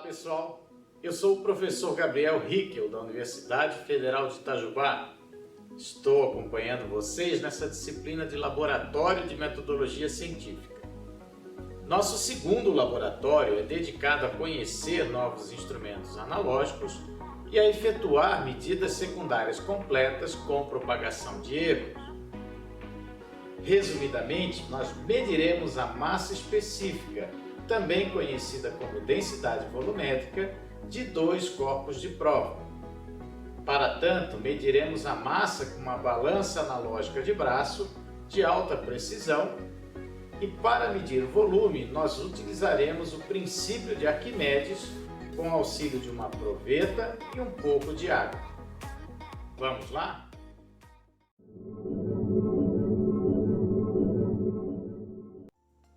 pessoal, eu sou o professor Gabriel Hickel da Universidade Federal de Itajubá. Estou acompanhando vocês nessa disciplina de Laboratório de Metodologia Científica. Nosso segundo laboratório é dedicado a conhecer novos instrumentos analógicos e a efetuar medidas secundárias completas com propagação de erros. Resumidamente, nós mediremos a massa específica, também conhecida como densidade volumétrica, de dois corpos de prova. Para tanto, mediremos a massa com uma balança analógica de braço de alta precisão e, para medir o volume, nós utilizaremos o princípio de Arquimedes com auxílio de uma proveta e um pouco de água. Vamos lá?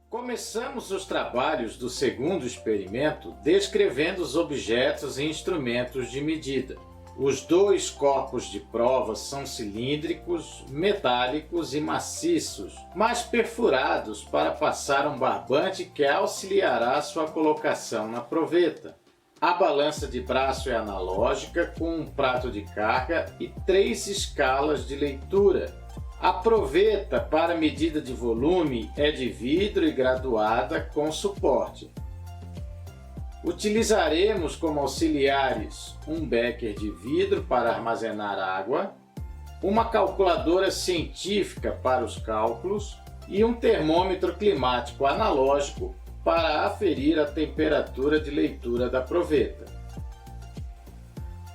Começamos os trabalhos do segundo experimento descrevendo os objetos e instrumentos de medida. Os dois corpos de prova são cilíndricos, metálicos e maciços, mas perfurados para passar um barbante que auxiliará sua colocação na proveta. A balança de braço é analógica, com um prato de carga e 3 escalas de leitura. A proveta para medida de volume é de vidro e graduada com suporte. Utilizaremos como auxiliares um becker de vidro para armazenar água, uma calculadora científica para os cálculos e um termômetro climático analógico para aferir a temperatura de leitura da proveta.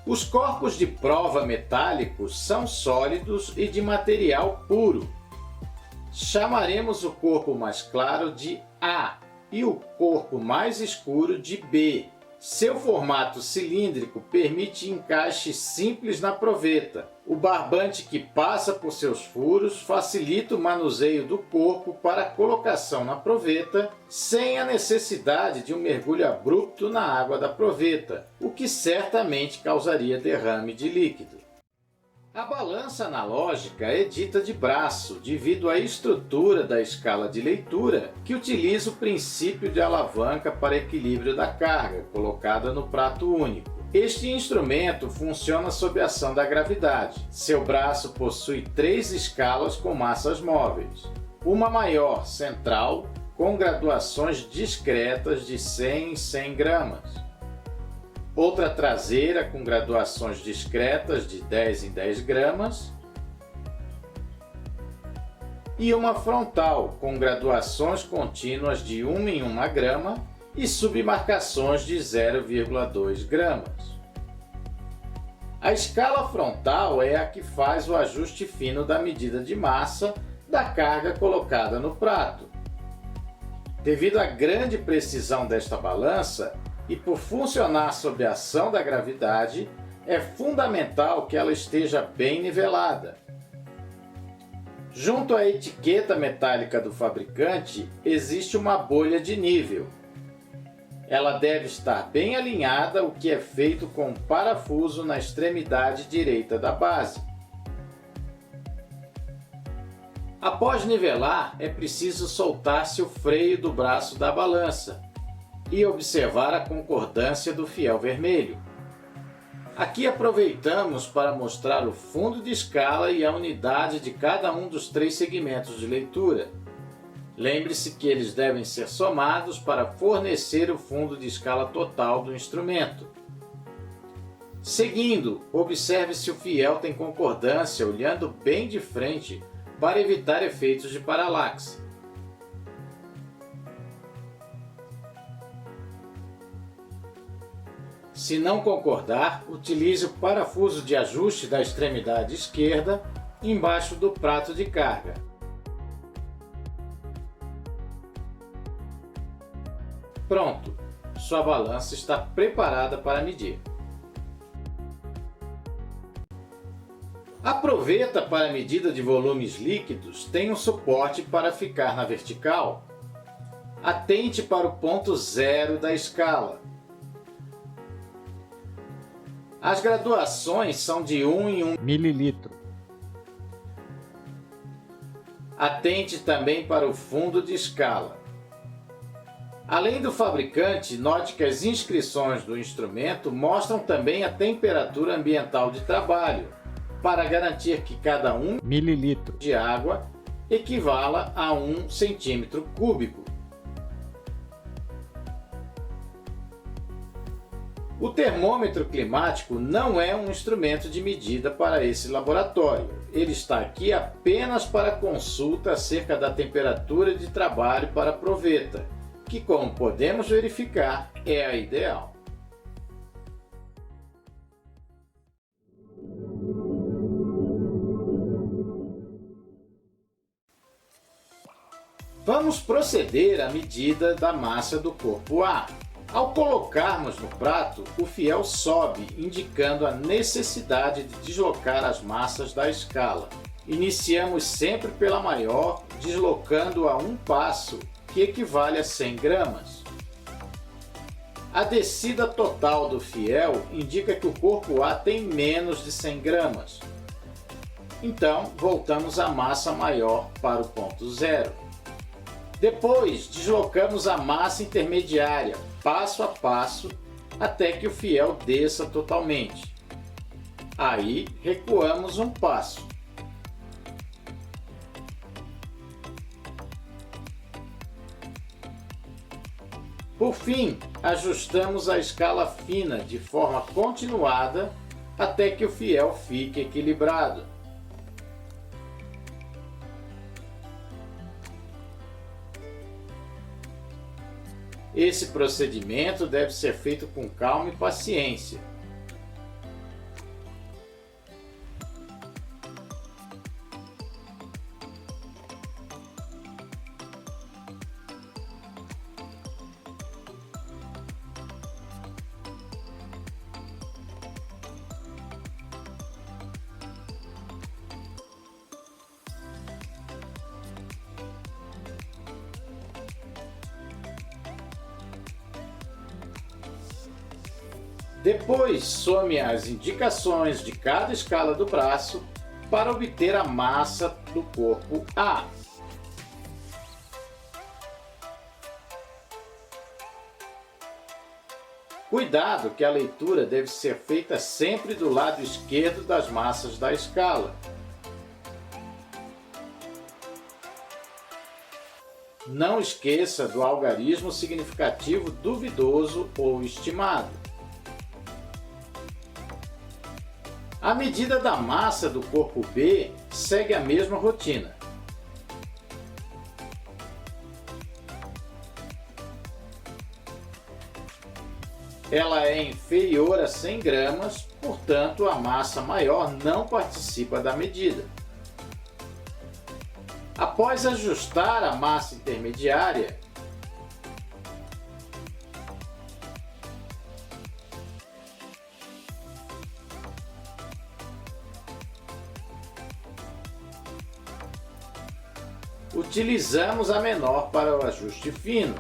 Os corpos de prova metálicos são sólidos e de material puro. Chamaremos o corpo mais claro de A e o corpo mais escuro de B. Seu formato cilíndrico permite encaixe simples na proveta. O barbante que passa por seus furos facilita o manuseio do corpo para a colocação na proveta, sem a necessidade de um mergulho abrupto na água da proveta, o que certamente causaria derrame de líquido. A balança analógica é dita de braço devido à estrutura da escala de leitura, que utiliza o princípio de alavanca para equilíbrio da carga, colocada no prato único. Este instrumento funciona sob a ação da gravidade. Seu braço possui 3 escalas com massas móveis. Uma maior, central, com graduações discretas de 100 em 100 gramas. Outra traseira com graduações discretas de 10 em 10 gramas. E uma frontal com graduações contínuas de 1 em 1 grama e submarcações de 0,2 gramas. A escala frontal é a que faz o ajuste fino da medida de massa da carga colocada no prato. Devido à grande precisão desta balança e por funcionar sob a ação da gravidade, é fundamental que ela esteja bem nivelada. Junto à etiqueta metálica do fabricante, existe uma bolha de nível. Ela deve estar bem alinhada, o que é feito com um parafuso na extremidade direita da base. Após nivelar, é preciso soltar-se o freio do braço da balança e observar a concordância do fiel vermelho. Aqui aproveitamos para mostrar o fundo de escala e a unidade de cada um dos 3 segmentos de leitura. Lembre-se que eles devem ser somados para fornecer o fundo de escala total do instrumento. Seguindo, observe se o fiel tem concordância olhando bem de frente para evitar efeitos de paralaxe. Se não concordar, utilize o parafuso de ajuste da extremidade esquerda embaixo do prato de carga. Pronto! Sua balança está preparada para medir. A proveta para medida de volumes líquidos tem um suporte para ficar na vertical. Atente para o ponto 0 da escala. As graduações são de 1 em 1 mililitro. Atente também para o fundo de escala. Além do fabricante, note que as inscrições do instrumento mostram também a temperatura ambiental de trabalho, para garantir que cada 1 mililitro de água equivala a 1 centímetro cúbico. O termômetro climático não é um instrumento de medida para esse laboratório. Ele está aqui apenas para consulta acerca da temperatura de trabalho para a proveta, que, como podemos verificar, é a ideal. Vamos proceder à medida da massa do corpo A. Ao colocarmos no prato, o fiel sobe, indicando a necessidade de deslocar as massas da escala. Iniciamos sempre pela maior, deslocando a um passo, que equivale a 100 gramas. A descida total do fiel indica que o corpo A tem menos de 100 gramas. Então, voltamos a massa maior para o ponto zero. Depois, deslocamos a massa intermediária, passo a passo, até que o fiel desça totalmente. Aí, recuamos um passo. Por fim, ajustamos a escala fina de forma continuada até que o fiel fique equilibrado. Esse procedimento deve ser feito com calma e paciência. Depois, some as indicações de cada escala do braço para obter a massa do corpo A. Cuidado que a leitura deve ser feita sempre do lado esquerdo das massas da escala. Não esqueça do algarismo significativo duvidoso ou estimado. A medida da massa do corpo B segue a mesma rotina. Ela é inferior a 100 gramas, portanto a massa maior não participa da medida. Após ajustar a massa intermediária, utilizamos a menor para o ajuste fino.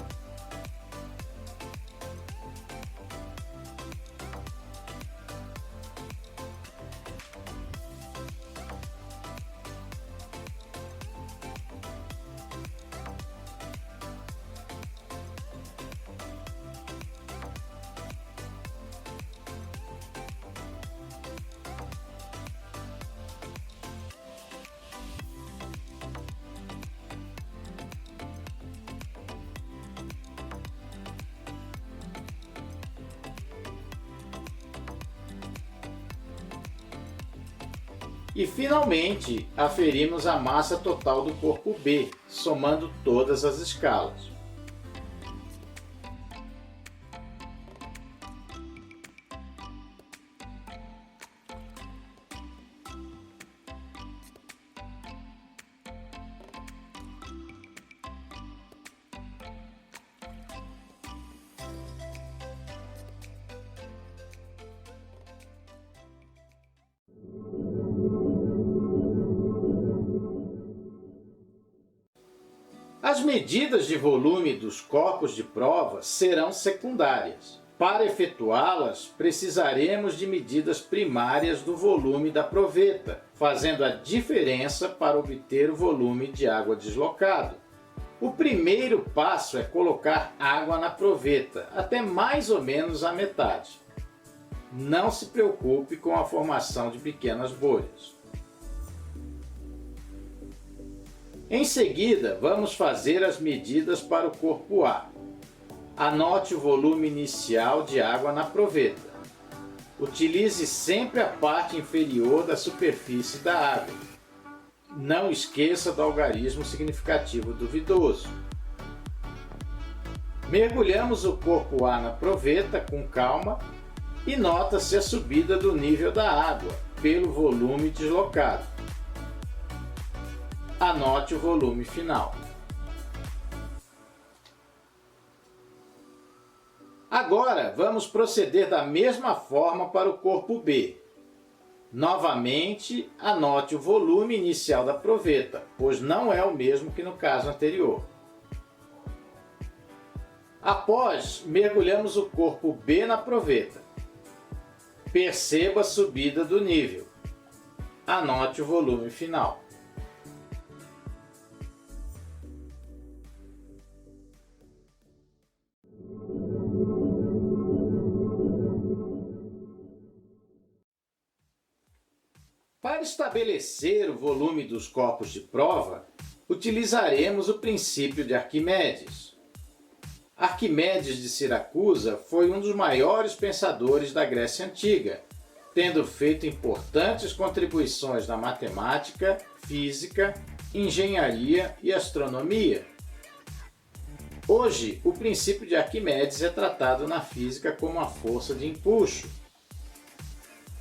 E finalmente, aferimos a massa total do corpo B, somando todas as escalas. As medidas de volume dos corpos de prova serão secundárias. Para efetuá-las, precisaremos de medidas primárias do volume da proveta, fazendo a diferença para obter o volume de água deslocado. O primeiro passo é colocar água na proveta, até mais ou menos a metade. Não se preocupe com a formação de pequenas bolhas. Em seguida, vamos fazer as medidas para o corpo A. Anote o volume inicial de água na proveta. Utilize sempre a parte inferior da superfície da água. Não esqueça do algarismo significativo duvidoso. Mergulhamos o corpo A na proveta com calma e nota-se a subida do nível da água pelo volume deslocado. Anote o volume final. Agora vamos proceder da mesma forma para o corpo B. Novamente, anote o volume inicial da proveta, pois não é o mesmo que no caso anterior. Após, mergulhamos o corpo B na proveta. Perceba a subida do nível. Anote o volume final. Para estabelecer o volume dos corpos de prova, utilizaremos o princípio de Arquimedes. Arquimedes de Siracusa foi um dos maiores pensadores da Grécia Antiga, tendo feito importantes contribuições na matemática, física, engenharia e astronomia. Hoje, o princípio de Arquimedes é tratado na física como a força de empuxo.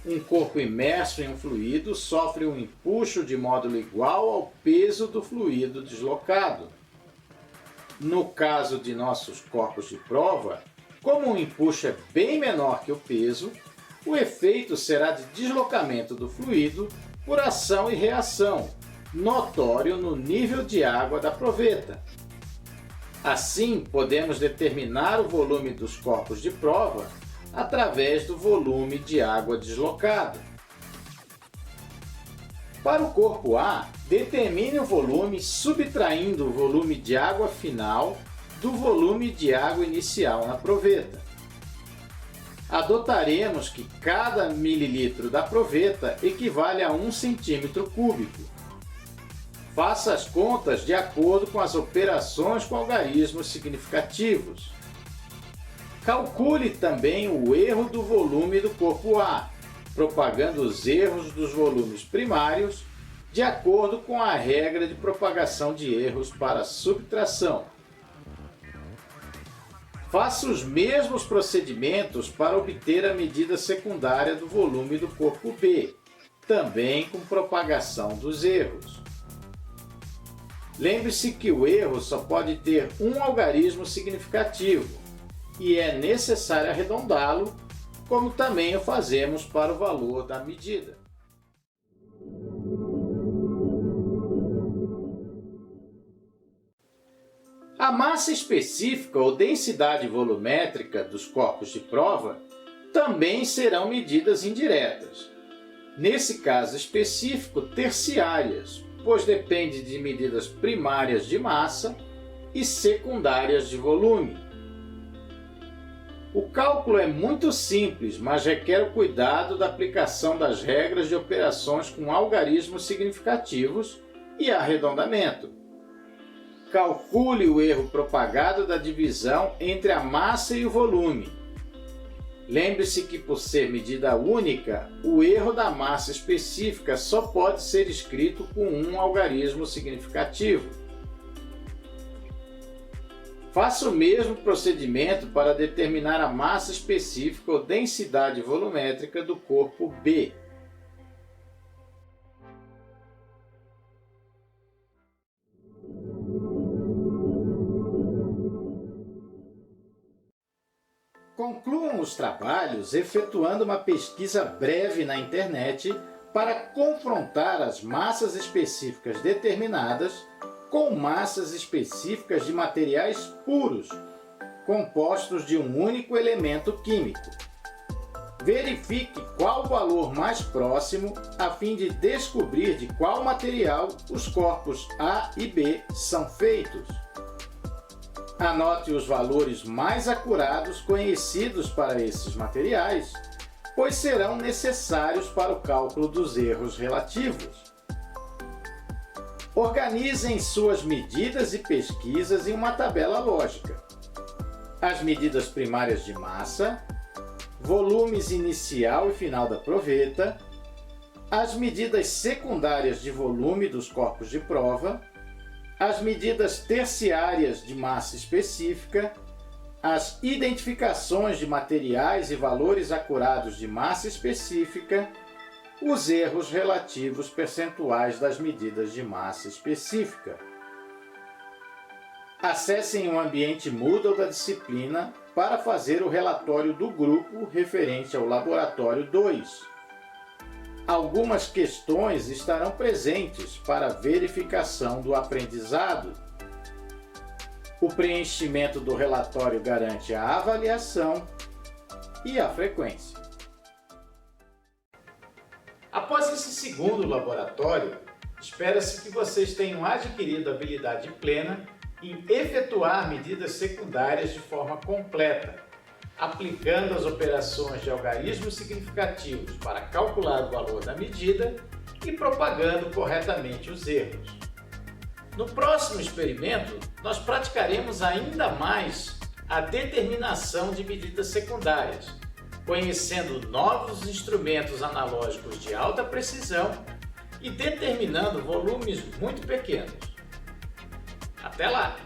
Um corpo imerso em um fluido sofre um empuxo de módulo igual ao peso do fluido deslocado. No caso de nossos corpos de prova, como o empuxo é bem menor que o peso, o efeito será de deslocamento do fluido por ação e reação, notório no nível de água da proveta. Assim, podemos determinar o volume dos corpos de prova através do volume de água deslocado. Para o corpo A, determine o volume subtraindo o volume de água final do volume de água inicial na proveta. Adotaremos que cada mililitro da proveta equivale a 1 centímetro cúbico. Faça as contas de acordo com as operações com algarismos significativos. Calcule também o erro do volume do corpo A, propagando os erros dos volumes primários de acordo com a regra de propagação de erros para subtração. Faça os mesmos procedimentos para obter a medida secundária do volume do corpo B, também com propagação dos erros. Lembre-se que o erro só pode ter um algarismo significativo, e é necessário arredondá-lo, como também o fazemos para o valor da medida. A massa específica ou densidade volumétrica dos corpos de prova também serão medidas indiretas. Nesse caso específico, terciárias, pois depende de medidas primárias de massa e secundárias de volume. O cálculo é muito simples, mas requer o cuidado da aplicação das regras de operações com algarismos significativos e arredondamento. Calcule o erro propagado da divisão entre a massa e o volume. Lembre-se que, por ser medida única, o erro da massa específica só pode ser escrito com um algarismo significativo. Faça o mesmo procedimento para determinar a massa específica ou densidade volumétrica do corpo B. Concluam os trabalhos efetuando uma pesquisa breve na internet para confrontar as massas específicas determinadas com massas específicas de materiais puros, compostos de um único elemento químico. Verifique qual o valor mais próximo a fim de descobrir de qual material os corpos A e B são feitos. Anote os valores mais acurados conhecidos para esses materiais, pois serão necessários para o cálculo dos erros relativos. Organizem suas medidas e pesquisas em uma tabela lógica. As medidas primárias de massa, volumes inicial e final da proveta, as medidas secundárias de volume dos corpos de prova, as medidas terciárias de massa específica, as identificações de materiais e valores acurados de massa específica, os erros relativos percentuais das medidas de massa específica. Acessem o ambiente Moodle da disciplina para fazer o relatório do grupo referente ao Laboratório 2. Algumas questões estarão presentes para verificação do aprendizado. O preenchimento do relatório garante a avaliação e a frequência. Após esse segundo laboratório, espera-se que vocês tenham adquirido a habilidade plena em efetuar medidas secundárias de forma completa, aplicando as operações de algarismos significativos para calcular o valor da medida e propagando corretamente os erros. No próximo experimento, nós praticaremos ainda mais a determinação de medidas secundárias, conhecendo novos instrumentos analógicos de alta precisão e determinando volumes muito pequenos. Até lá!